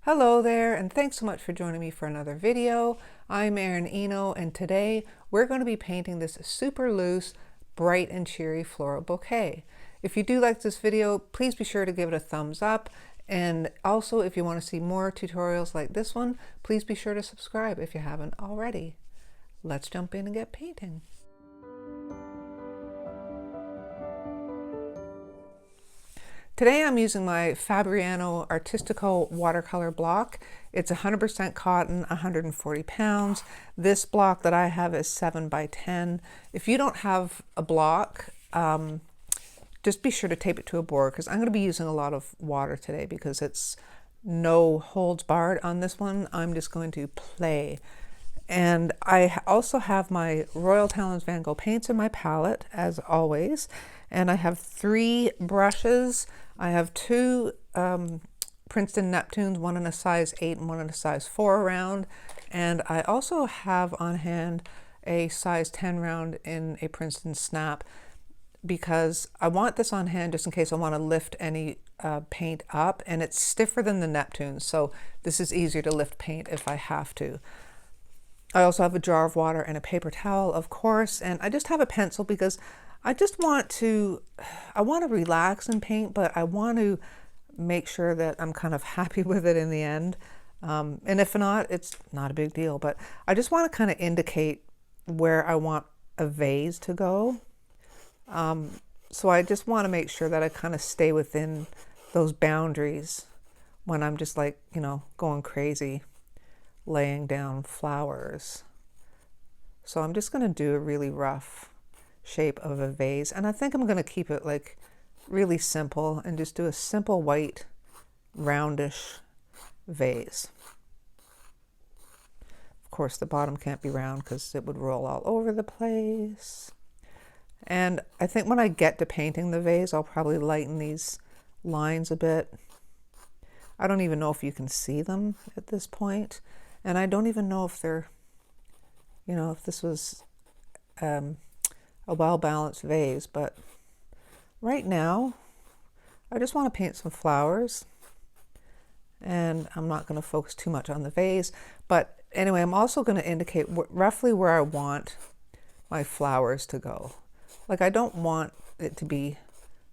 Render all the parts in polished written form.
Hello there, and thanks so much for joining me for another video. I'm Erin Eno, and today we're going to be painting this super loose, bright and cheery floral bouquet. If you do like this video, please be sure to give it a thumbs up. And also, if you want to see more tutorials like this one, please be sure to subscribe if you haven't already. Let's jump in and get painting. Today I'm using my Fabriano Artistico watercolor block. It's 100% cotton, 140 pounds. This block that I have is 7 by 10. If you don't have a block, just be sure to tape it to a board because I'm going to be using a lot of water today because it's no holds barred on this one. I'm just going to play. And I also have my Royal Talens Van Gogh paints in my palette, as always. And I have 3 brushes. I have 2 Princeton Neptunes, one in a size 8 and one in a size 4 round. And I also have on hand a size 10 round in a Princeton Snap because I want this on hand just in case I want to lift any paint up. And it's stiffer than the Neptunes, so this is easier to lift paint if I have to. I also have a jar of water and a paper towel, of course, and I just have a pencil because I just want to relax and paint, but I want to make sure that I'm kind of happy with it in the end. And if not, it's not a big deal, but I just want to kind of indicate where I want a vase to go. So I just want to make sure that I kind of stay within those boundaries when I'm just like, going crazy, laying down flowers. So I'm just going to do a really rough shape of a vase, and I think I'm going to keep it like really simple and just do a simple white roundish vase. Of course the bottom can't be round because it would roll all over the place. And I think when I get to painting the vase, I'll probably lighten these lines a bit. I don't even know if you can see them at this point, and I don't even know if they're, if this was a well-balanced vase, but right now I just want to paint some flowers, and I'm not going to focus too much on the vase. But anyway, I'm also going to indicate roughly where I want my flowers to go. Like, I don't want it to be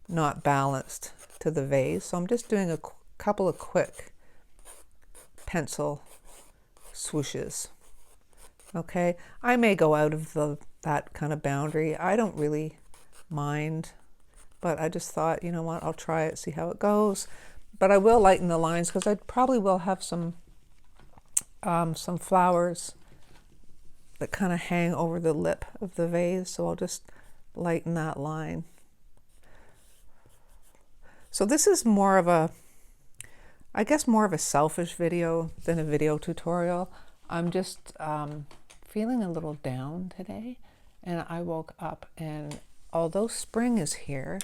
not balanced to the vase, so I'm just doing a couple of quick pencil swooshes. Okay, I may go out of that kind of boundary. I don't really mind, but I just thought, you know what, I'll try it, see how it goes. But I will lighten the lines because I probably will have some flowers that kind of hang over the lip of the vase, so I'll just lighten that line. So this is more of a, I guess, more of a selfish video than a video tutorial. I'm just feeling a little down today, and I woke up, and although spring is here,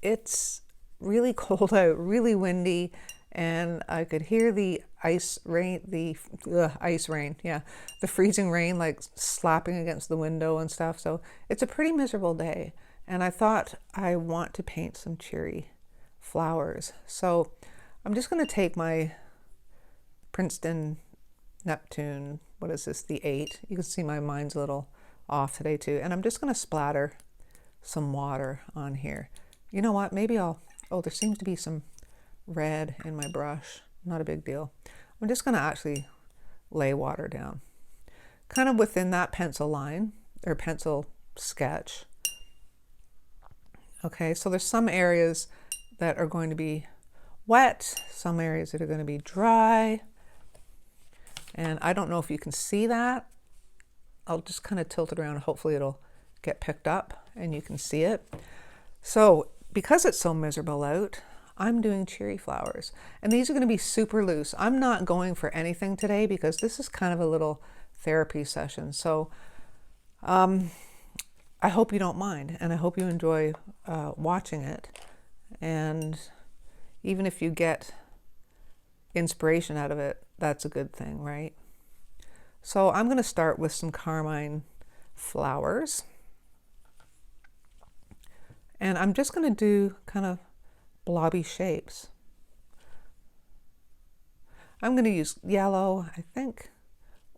it's really cold out, really windy, and I could hear the ice rain, the freezing rain like slapping against the window and stuff. So it's a pretty miserable day, and I thought I want to paint some cheery flowers. So I'm just going to take my Princeton Neptune, what is this, the 8. You can see my mind's a little off today too, and I'm just going to splatter some water on here. You know what, maybe oh, there seems to be some red in my brush. Not a big deal. I'm just going to actually lay water down kind of within that pencil line or pencil sketch. Okay, so there's some areas that are going to be wet, some areas that are going to be dry, and I don't know if you can see that. I'll just kind of tilt it around. Hopefully it'll get picked up and you can see it. So because it's so miserable out, I'm doing cheery flowers, and these are going to be super loose. I'm not going for anything today because this is kind of a little therapy session. So I hope you don't mind, and I hope you enjoy watching it. And even if you get inspiration out of it, that's a good thing, right? So I'm going to start with some carmine flowers, and I'm just going to do kind of blobby shapes. I'm going to use yellow, I think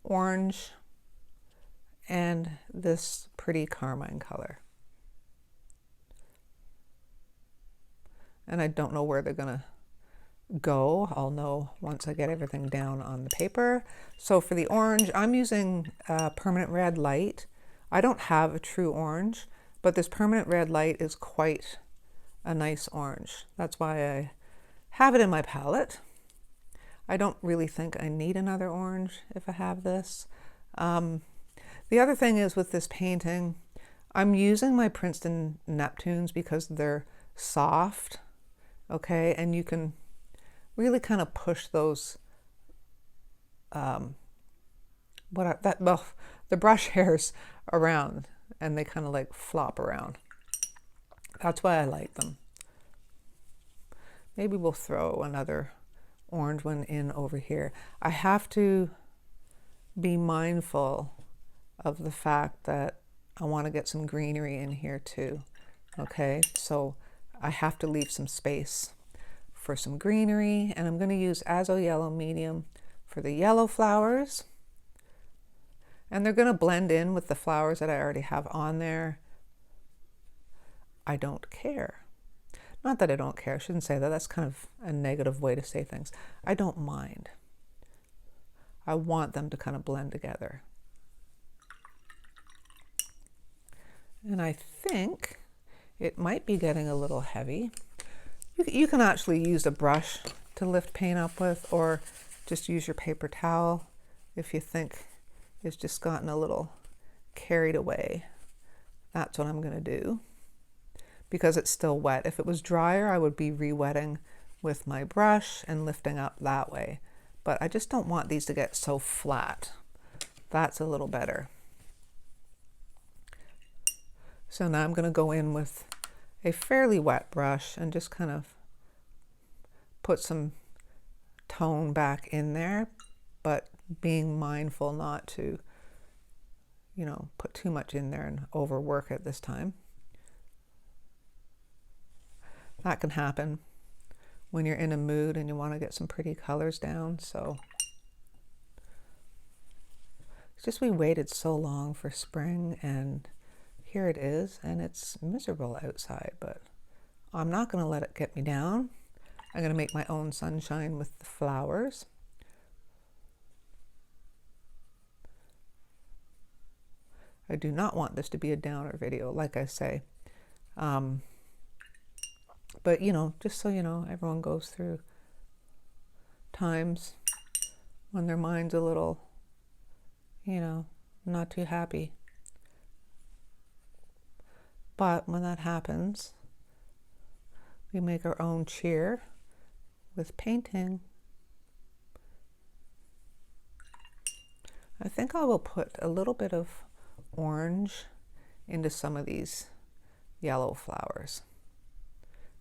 orange, and this pretty carmine color. And I don't know where they're going to go. I'll know once I get everything down on the paper. So for the orange, I'm using permanent red light. I don't have a true orange, but this permanent red light is quite a nice orange. That's why I have it in my palette. I don't really think I need another orange if I have this. The other thing is with this painting, I'm using my Princeton Neptunes because they're soft, okay? And you can really kind of push those, the brush hairs around, and they kind of like flop around. That's why I like them. Maybe we'll throw another orange one in over here. I have to be mindful of the fact that I want to get some greenery in here too. Okay, so I have to leave some space for some greenery, and I'm going to use Azo Yellow Medium for the yellow flowers. And they're going to blend in with the flowers that I already have on there. I don't care. Not that I don't care, I shouldn't say that. That's kind of a negative way to say things. I don't mind. I want them to kind of blend together. And I think it might be getting a little heavy. You can actually use a brush to lift paint up with, or just use your paper towel if you think it's just gotten a little carried away. That's what I'm going to do because it's still wet. If it was drier, I would be re-wetting with my brush and lifting up that way. But I just don't want these to get so flat. That's a little better. So now I'm going to go in with a fairly wet brush and just kind of put some tone back in there, but being mindful not to, you know, put too much in there and overwork it this time. That can happen when you're in a mood and you want to get some pretty colors down. So it's just we waited so long for spring, and here it is, and it's miserable outside, but I'm not going to let it get me down. I'm going to make my own sunshine with the flowers. I do not want this to be a downer video, like I say. But, you know, just so you know, everyone goes through times when their mind's a little, you know, not too happy. But when that happens, we make our own cheer with painting. I think I will put a little bit of orange into some of these yellow flowers,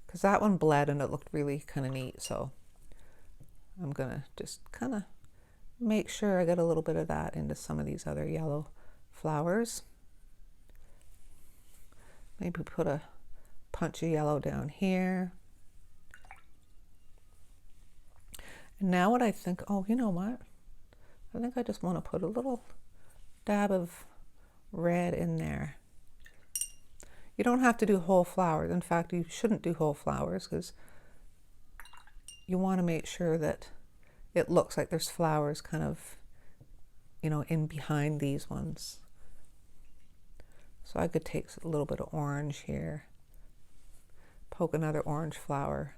because that one bled and it looked really kind of neat. So I'm gonna just kind of make sure I get a little bit of that into some of these other yellow flowers. Maybe put a punch of yellow down here. And now what I think, oh, you know what? I think I just want to put a little dab of red in there. You don't have to do whole flowers. In fact, you shouldn't do whole flowers because you want to make sure that it looks like there's flowers kind of, you know, in behind these ones. So I could take a little bit of orange here, poke another orange flower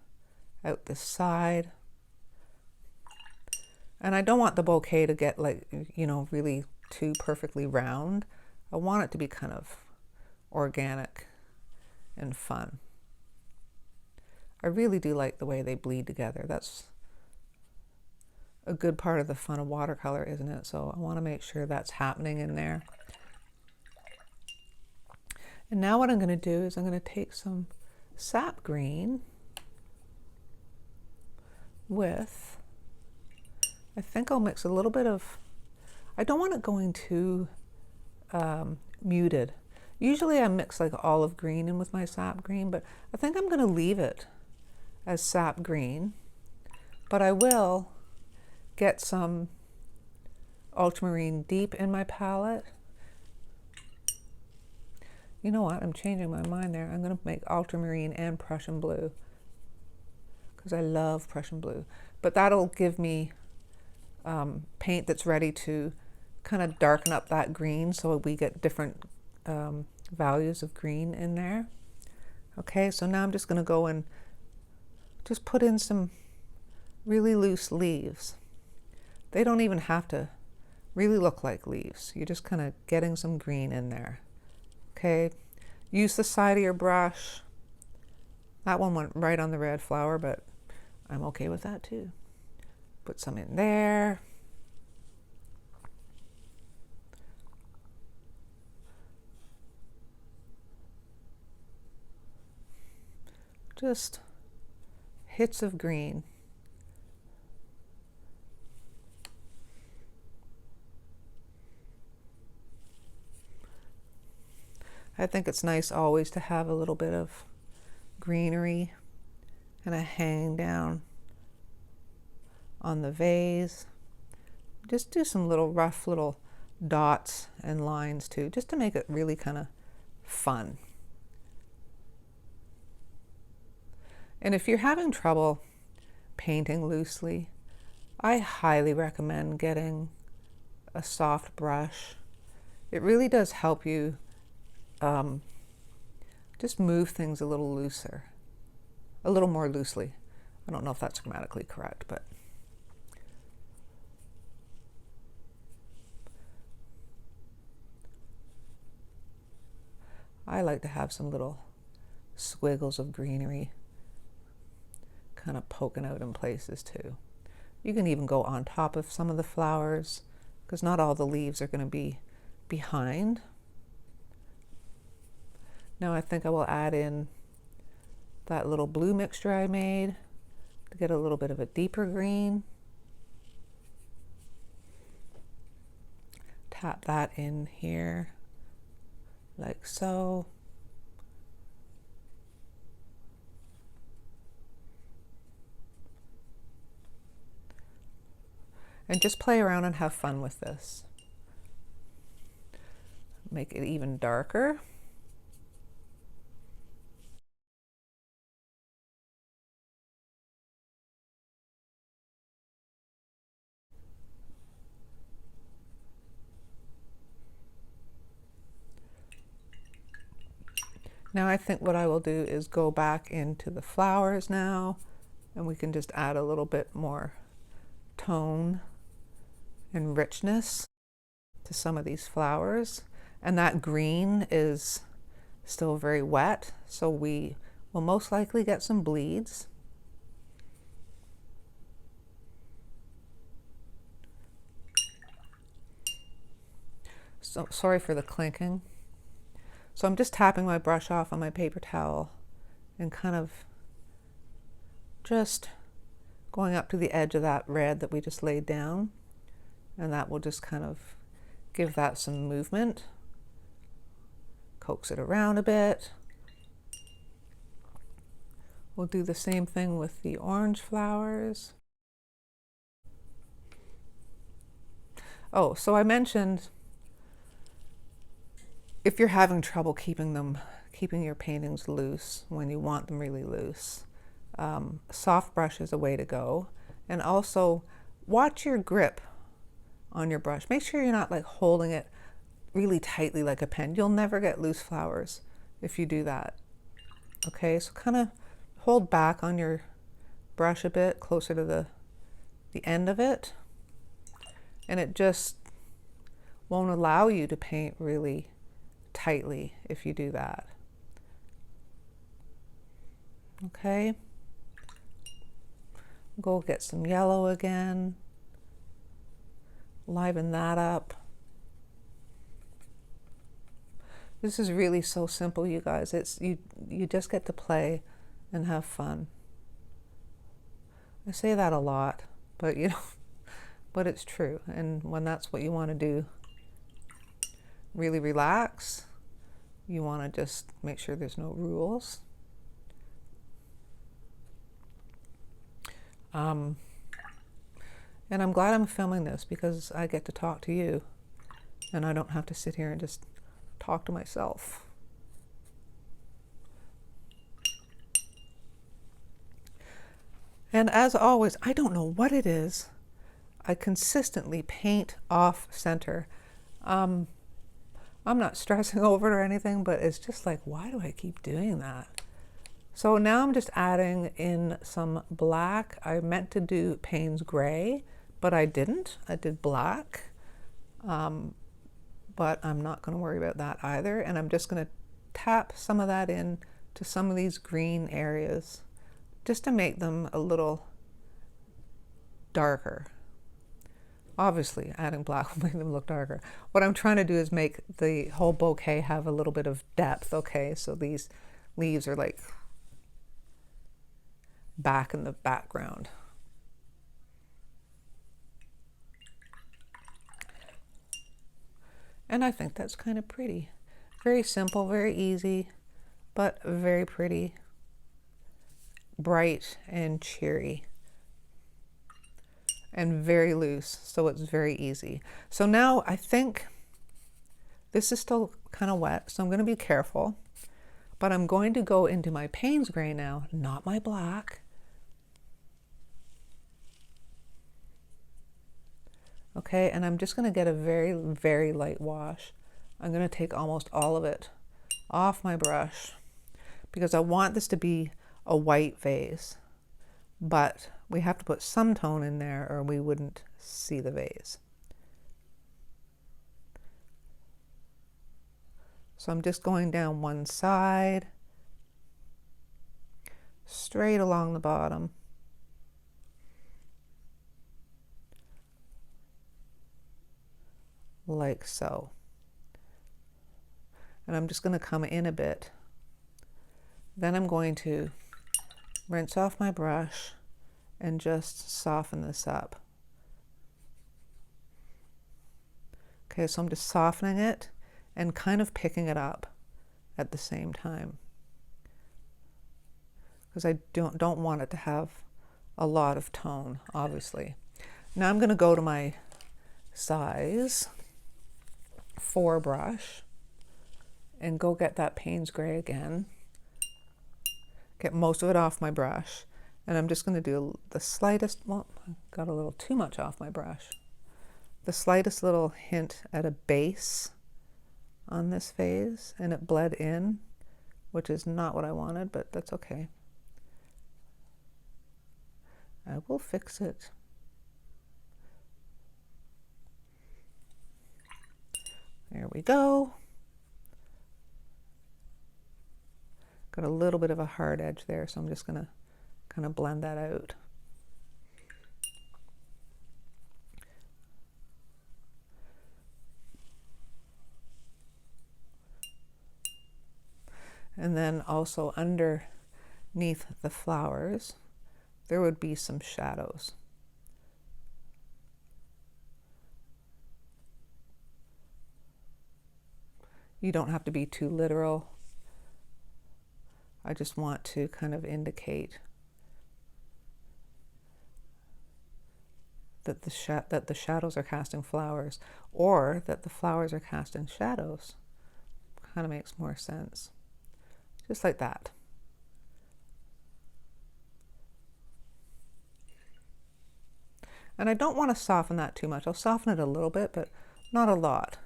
out this side. And I don't want the bouquet to get like, you know, really too perfectly round. I want it to be kind of organic and fun. I really do like the way they bleed together. That's a good part of the fun of watercolor, isn't it? So I want to make sure that's happening in there. And now what I'm going to do is I'm going to take some sap green with, I think I'll mix a little bit of, I don't want it going too muted. Usually I mix like olive green in with my sap green, but I think I'm going to leave it as sap green. But I will get some ultramarine deep in my palette. You know what? I'm changing my mind there. I'm going to make ultramarine and Prussian blue because I love Prussian blue. But that'll give me paint that's ready to kind of darken up that green so we get different values of green in there. Okay, so now I'm just going to go and just put in some really loose leaves. They don't even have to really look like leaves. You're just kind of getting some green in there. Okay, use the side of your brush. That one went right on the red flower, but I'm okay with that too. Put some in there. Just hits of green. I think it's nice always to have a little bit of greenery kind of hanging down on the vase. Just do some little rough little dots and lines too, just to make it really kind of fun. And if you're having trouble painting loosely, I highly recommend getting a soft brush. It really does help you just move things a little looser, a little more loosely. I don't know if that's grammatically correct, but I like to have some little squiggles of greenery kind of poking out in places too. You can even go on top of some of the flowers because not all the leaves are going to be behind. Now I think I will add in that little blue mixture I made to get a little bit of a deeper green. Tap that in here like so. And just play around and have fun with this. Make it even darker. Now I think what I will do is go back into the flowers now, and we can just add a little bit more tone and richness to some of these flowers. And that green is still very wet, so we will most likely get some bleeds. So sorry for the clinking. So I'm just tapping my brush off on my paper towel and kind of just going up to the edge of that red that we just laid down, and that will just kind of give that some movement. Coax it around a bit. We'll do the same thing with the orange flowers. Oh, so I mentioned if you're having trouble keeping your paintings loose when you want them really loose, soft brush is a way to go. And also watch your grip on your brush. Make sure you're not like holding it really tightly like a pen. You'll never get loose flowers if you do that. Okay, so kind of hold back on your brush a bit closer to the end of it, and it just won't allow you to paint really tightly if you do that. Okay, go get some yellow again, liven that up. This is really so simple, you guys. It's you just get to play and have fun. I say that a lot, but but it's true. And when that's what you want to do, really relax. You want to just make sure there's no rules. And I'm glad I'm filming this because I get to talk to you and I don't have to sit here and just talk to myself. And as always, I don't know what it is. I consistently paint off center. I'm not stressing over it or anything, but it's just like, why do I keep doing that? So now I'm just adding in some black. I meant to do Payne's gray, but I didn't. I did black, but I'm not going to worry about that either. And I'm just going to tap some of that in to some of these green areas just to make them a little darker. Obviously, adding black will make them look darker. What I'm trying to do is make the whole bouquet have a little bit of depth, okay? So these leaves are like back in the background. And I think that's kind of pretty. Very simple, very easy, but very pretty. Bright and cheery. And very loose, so it's very easy. So now I think this is still kind of wet, so I'm going to be careful. But I'm going to go into my Payne's gray now, not my black. Okay, and I'm just going to get a very, very light wash. I'm going to take almost all of it off my brush because I want this to be a white vase, but we have to put some tone in there or we wouldn't see the vase. So I'm just going down one side, straight along the bottom. Like so. And I'm just going to come in a bit. Then I'm going to rinse off my brush and just soften this up. Okay, so I'm just softening it and kind of picking it up at the same time, because I don't want it to have a lot of tone, obviously. Now I'm going to go to my size 4 brush and go get that Payne's gray again. Get most of it off my brush. And I'm just going to do the slightest, well, I got a little too much off my brush. The slightest little hint at a base on this vase, and it bled in, which is not what I wanted, but that's okay. I will fix it. There we go. Got a little bit of a hard edge there, so I'm just going to kind of blend that out. And then also underneath the flowers, there would be some shadows. You don't have to be too literal. I just want to kind of indicate that the shadows are casting flowers, or that the flowers are casting shadows. Kind of makes more sense. Just like that. And I don't want to soften that too much. I'll soften it a little bit, but not a lot.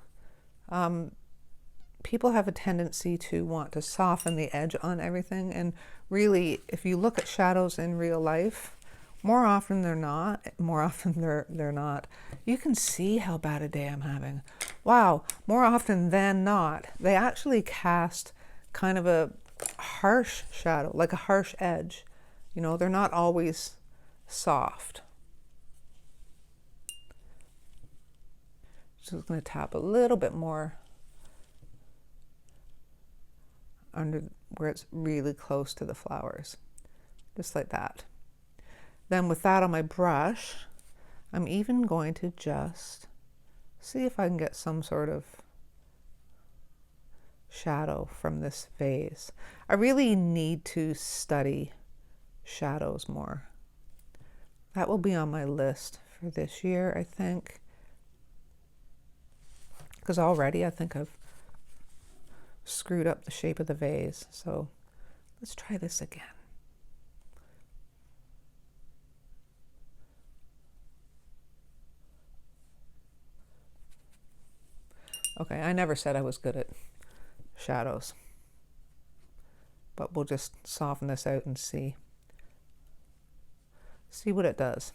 People have a tendency to want to soften the edge on everything, and really, if you look at shadows in real life, more often they're not, you can see how bad a day I'm having. Wow, more often than not, they actually cast kind of a harsh shadow, like a harsh edge. You know, they're not always soft. Just going to tap a little bit more under where it's really close to the flowers, just like that. Then with that on my brush, I'm even going to just see if I can get some sort of shadow from this vase. I really need to study shadows more. That will be on my list for this year, I think. Because already I think I've screwed up the shape of the vase. So let's try this again. Okay, I never said I was good at shadows, but we'll just soften this out and see what it does.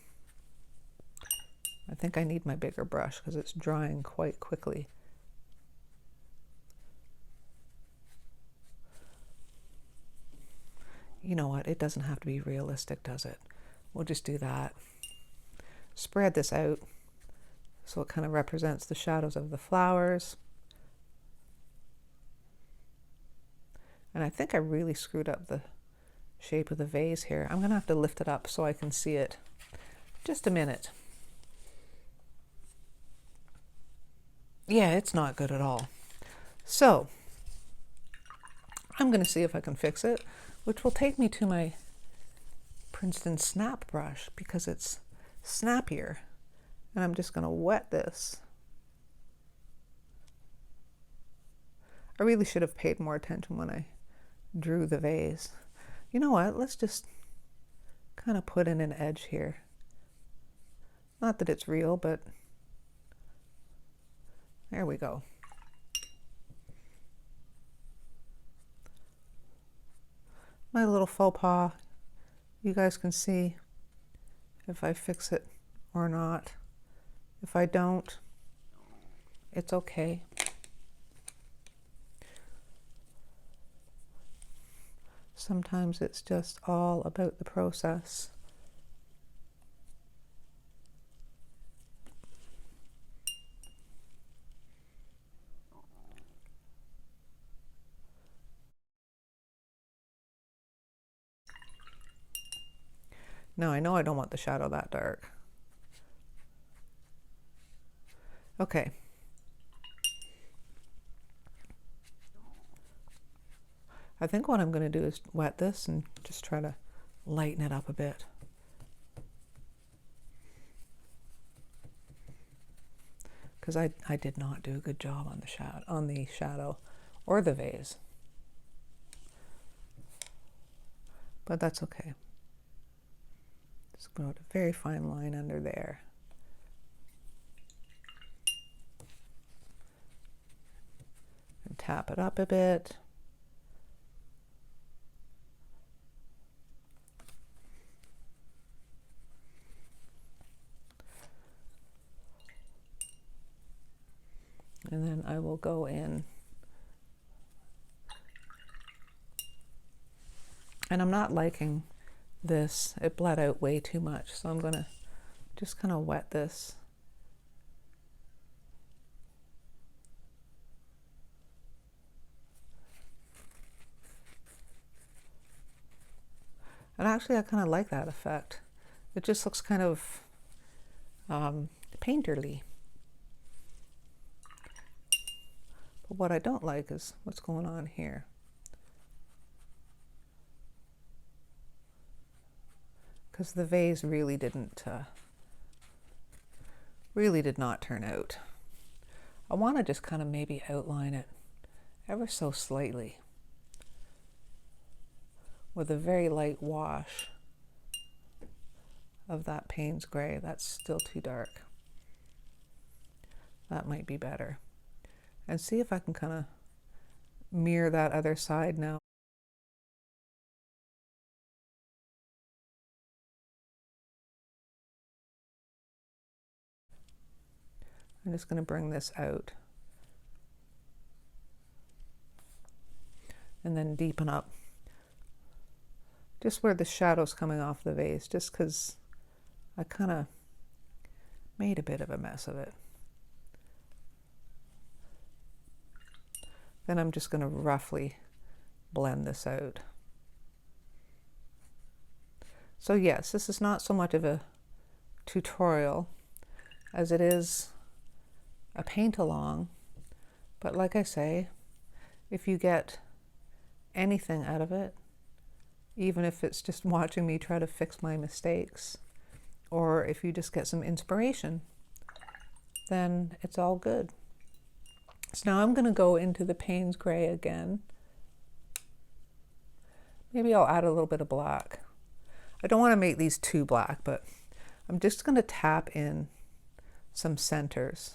I think I need my bigger brush because it's drying quite quickly. You know what? It doesn't have to be realistic, does it? We'll just do that. Spread this out so it kind of represents the shadows of the flowers. And I think I really screwed up the shape of the vase here. I'm going to have to lift it up so I can see it. Just a minute. Yeah, it's not good at all. So I'm going to see if I can fix it, which will take me to my Princeton snap brush because it's snappier. And I'm just going to wet this. I really should have paid more attention when I drew the vase. You know what? Let's just kind of put in an edge here. Not that it's real, but there we go. My little faux pas. You guys can see if I fix it or not. If I don't, it's okay. Sometimes it's just all about the process. Now I know I don't want the shadow that dark. Okay. I think what I'm going to do is wet this and just try to lighten it up a bit. Because I did not do a good job on the shadow or the vase. But that's okay. Just go to a very fine line under there. And tap it up a bit. And then I will go in. And I'm not liking this. It bled out way too much. So I'm going to just kind of wet this. And actually I kind of like that effect. It just looks kind of painterly. But what I don't like is what's going on here. Because the vase really did not turn out. I want to just kind of maybe outline it ever so slightly with a very light wash of that Payne's gray. That's still too dark. That might be better. And see if I can kind of mirror that other side now. I'm just going to bring this out and then deepen up just where the shadow's coming off the vase, just because I kind of made a bit of a mess of it. Then I'm just going to roughly blend this out. So yes, this is not so much of a tutorial as it is a paint along, but like I say, if you get anything out of it, even if it's just watching me try to fix my mistakes or if you just get some inspiration, then it's all good. So now I'm going to go into the Payne's Gray again. Maybe I'll add a little bit of black. I don't want to make these too black, but I'm just going to tap in some centers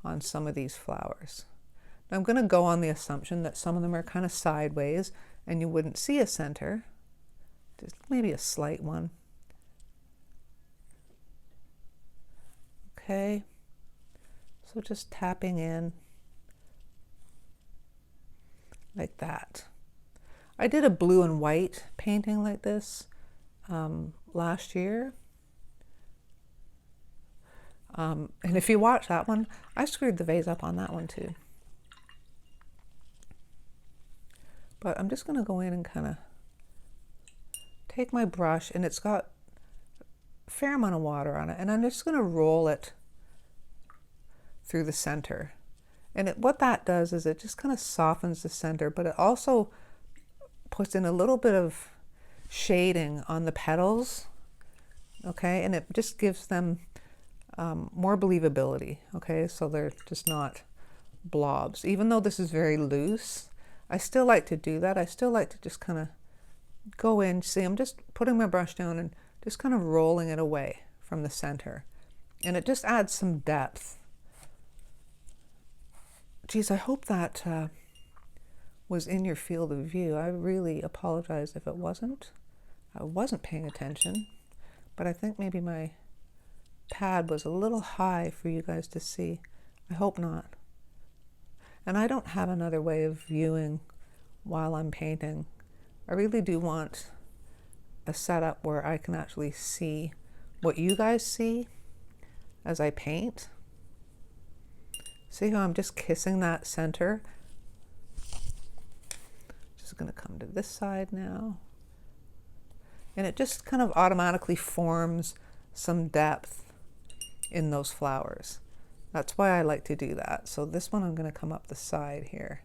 on some of these flowers. Now I'm going to go on the assumption that some of them are kind of sideways and you wouldn't see a center, just maybe a slight one. Okay, so just tapping in like that. I did a blue and white painting like this last year. And if you watch that one, I screwed the vase up on that one too. But I'm just going to go in and kind of take my brush, and it's got a fair amount of water on it, and I'm just going to roll it through the center. And what that does is it just kind of softens the center, but it also puts in a little bit of shading on the petals, okay, and it just gives them more believability, okay, so they're just not blobs. Even though this is very loose, I still like to do that. I still like to just kind of go in. See, I'm just putting my brush down and just kind of rolling it away from the center, and it just adds some depth. Geez, I hope that was in your field of view. I really apologize if it wasn't. I wasn't paying attention, but I think maybe my pad was a little high for you guys to see. I hope not. And I don't have another way of viewing while I'm painting. I really do want a setup where I can actually see what you guys see as I paint. See how I'm just kissing that center? Just going to come to this side now. And it just kind of automatically forms some depth in those flowers. That's why I like to do that. So this one I'm going to come up the side here,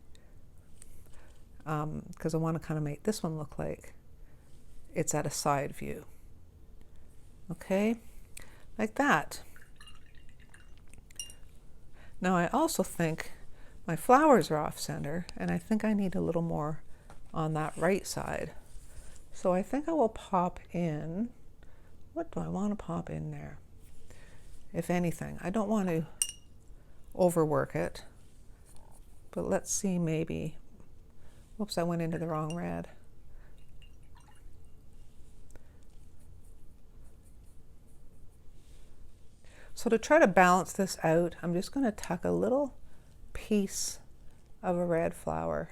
because I want to kind of make this one look like it's at a side view. Okay, like that. Now I also think my flowers are off center, and I think I need a little more on that right side. So I think I will pop in, what do I want to pop in there? If anything, I don't want to overwork it, but let's see, maybe, whoops, I went into the wrong red. So to try to balance this out, I'm just going to tuck a little piece of a red flower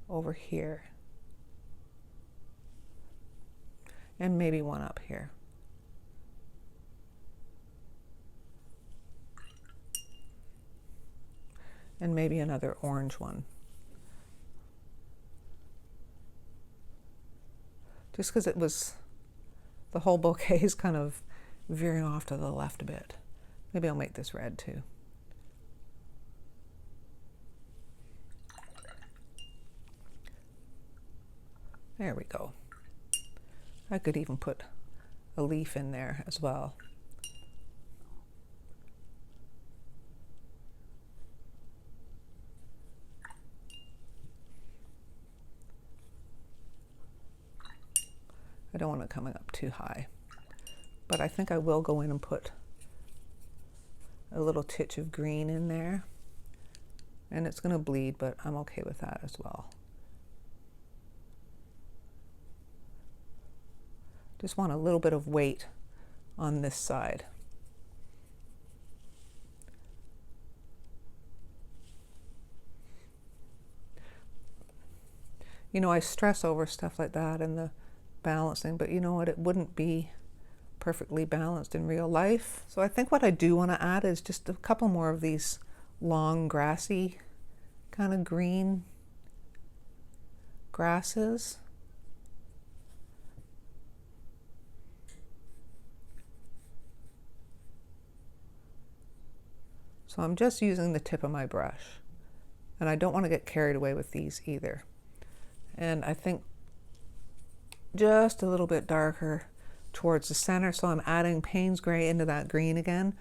over here, and maybe one up here. And maybe another orange one. Just because it was, the whole bouquet is kind of veering off to the left a bit. Maybe I'll make this red too. There we go. I could even put a leaf in there as well. I don't want it coming up too high, but I think I will go in and put a little titch of green in there, and it's going to bleed, but I'm okay with that as well. Just want a little bit of weight on this side. You know, I stress over stuff like that and the balancing, but you know what, it wouldn't be perfectly balanced in real life. So I think what I do want to add is just a couple more of these long grassy kind of green grasses. So I'm just using the tip of my brush, and I don't want to get carried away with these either. And I think just a little bit darker, towards the center. So I'm adding Payne's Gray into that green again,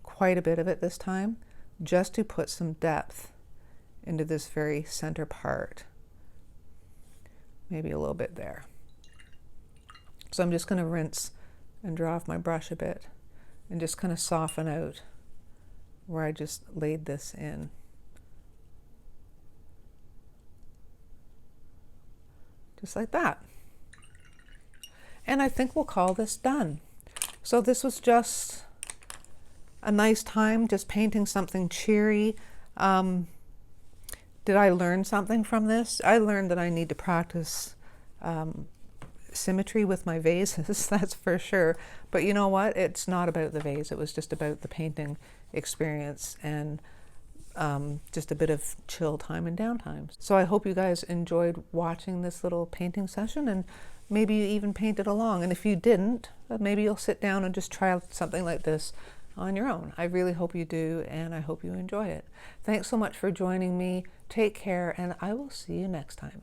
quite a bit of it this time, just to put some depth into this very center part. Maybe a little bit there. So I'm just going to rinse and draw off my brush a bit and just kind of soften out where I just laid this in. Just like that. And I think we'll call this done. So this was just a nice time just painting something cheery. Did I learn something from this? I learned that I need to practice symmetry with my vases, that's for sure. But you know what? It's not about the vase. It was just about the painting experience and just a bit of chill time and downtime. So I hope you guys enjoyed watching this little painting session, and maybe you even painted along. And if you didn't, maybe you'll sit down and just try out something like this on your own. I really hope you do, and I hope you enjoy it. Thanks so much for joining me. Take care, and I will see you next time.